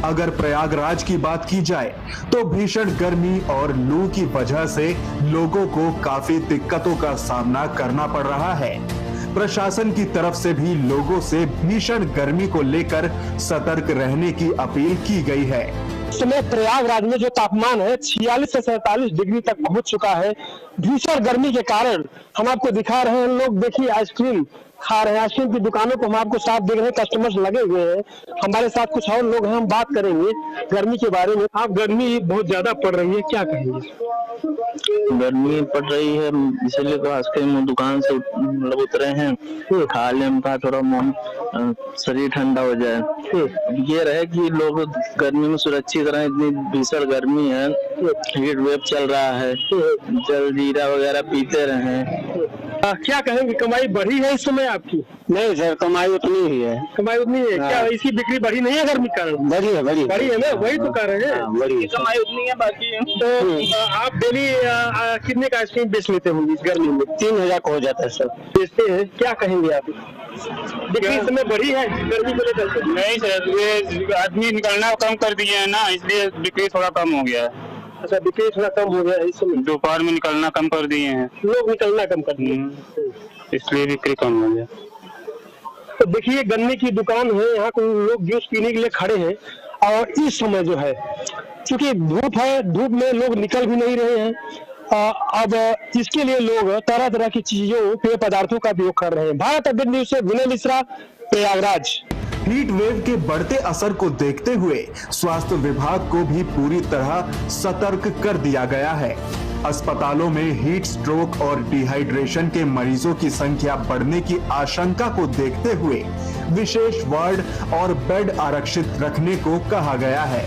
अगर प्रयागराज की बात की जाए तो भीषण गर्मी और लू की वजह से लोगों को काफी दिक्कतों का सामना करना पड़ रहा है। प्रशासन की तरफ से भी लोगों से भीषण गर्मी को लेकर सतर्क रहने की अपील की गई है। इस समय प्रयागराज में जो तापमान है 46 से 47 डिग्री तक पहुंच चुका है। भीषण गर्मी के कारण हम आपको दिखा रहे हैं, लोग देखिए आइसक्रीम खा रहे हैं। आइसक्रीम की दुकानों पर हम आपको साफ देख रहे हैं, कस्टमर्स लगे हुए हैं। हमारे साथ कुछ और लोग हैं, हम बात करेंगे गर्मी के बारे में। आप गर्मी बहुत ज्यादा पड़ रही है, क्या कहेंगे? गर्मी पड़ रही है इसीलिए तो आइसक्रीम दुकान से मतलब उतरे हैं, खा लें का थोड़ा मन शरीर ठंडा हो जाए। ये रहे कि लोग गर्मी में सुरक्षित रहें, इतनी भीषण गर्मी है, हीट वेव चल रहा है, जलजीरा वगैरह पीते रहें। क्या कहेंगे, कमाई बढ़ी है इस समय आपकी? नहीं सर, कमाई उतनी ही है। कमाई उतनी है? क्या इसी बिक्री बढ़ी नहीं है गर्मी के कारण? बढ़ी है ना, वही तो कह रहे हैं। बढ़ी है, कमाई उतनी है बाकी है। तो आप डेली कितने का आइसक्रीम बेच लेते होंगे इस गर्मी में? 3000 को हो जाता है सर। बेचते हैं, क्या कहेंगे आप? बिक्री इस समय बढ़ी है गर्मी को लेकर? नहीं सर, ये आदमी निकलना कम कर दिए है ना, इसलिए बिक्री थोड़ा कम हो गया है। अच्छा, बिक्री थोड़ा कम हो गया है इस समय? दोपहर में निकलना कम कर दिए हैं, लोग निकलना कम कर दिए, इसलिए बिक्री कम हो गया। तो देखिए गन्ने की दुकान है, यहाँ को लोग जूस पीने के लिए खड़े हैं। और इस समय जो है क्योंकि धूप है, धूप में लोग निकल भी नहीं रहे हैं। अब इसके लिए लोग तरह तरह की चीजों, पेय पदार्थों का उपयोग कर रहे हैं। भारत अपडेट न्यूज से विनय मिश्रा, प्रयागराज। हीट वेव के बढ़ते असर को देखते हुए स्वास्थ्य विभाग को भी पूरी तरह सतर्क कर दिया गया है। अस्पतालों में हीट स्ट्रोक और डिहाइड्रेशन के मरीजों की संख्या बढ़ने की आशंका को देखते हुए विशेष वार्ड और बेड आरक्षित रखने को कहा गया है।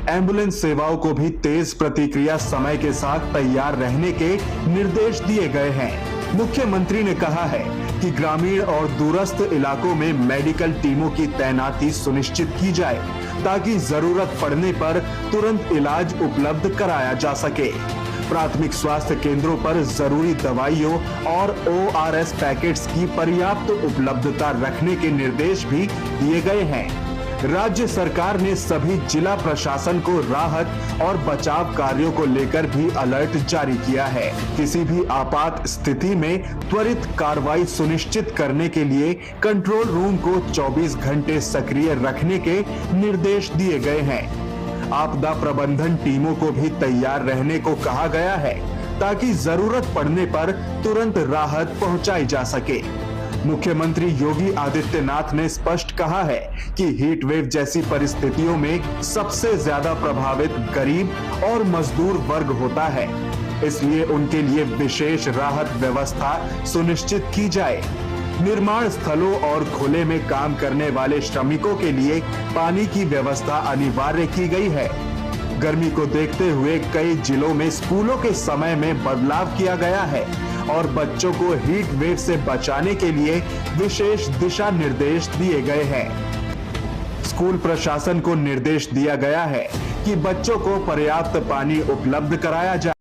एम्बुलेंस सेवाओं को भी तेज प्रतिक्रिया समय के साथ तैयार रहने के निर्देश दिए गए हैं। मुख्यमंत्री ने कहा है कि ग्रामीण और दूरस्थ इलाकों में मेडिकल टीमों की तैनाती सुनिश्चित की जाए ताकि जरूरत पड़ने पर तुरंत इलाज उपलब्ध कराया जा सके। प्राथमिक स्वास्थ्य केंद्रों पर जरूरी दवाइयों और ORS पैकेट्स की पर्याप्त उपलब्धता रखने के निर्देश भी दिए गए हैं। राज्य सरकार ने सभी जिला प्रशासन को राहत और बचाव कार्यों को लेकर भी अलर्ट जारी किया है। किसी भी आपात स्थिति में त्वरित कार्रवाई सुनिश्चित करने के लिए कंट्रोल रूम को 24 घंटे सक्रिय रखने के निर्देश दिए गए हैं। आपदा प्रबंधन टीमों को भी तैयार रहने को कहा गया है ताकि जरूरत पड़ने पर तुरंत राहत पहुंचाई जा सके। मुख्यमंत्री योगी आदित्यनाथ ने स्पष्ट कहा है कि हीट वेव जैसी परिस्थितियों में सबसे ज्यादा प्रभावित गरीब और मजदूर वर्ग होता है, इसलिए उनके लिए विशेष राहत व्यवस्था सुनिश्चित की जाए। निर्माण स्थलों और खुले में काम करने वाले श्रमिकों के लिए पानी की व्यवस्था अनिवार्य की गई है। गर्मी को देखते हुए कई जिलों में स्कूलों के समय में बदलाव किया गया है और बच्चों को हीट वेव से बचाने के लिए विशेष दिशा निर्देश दिए गए हैं। स्कूल प्रशासन को निर्देश दिया गया है कि बच्चों को पर्याप्त पानी उपलब्ध कराया जाए।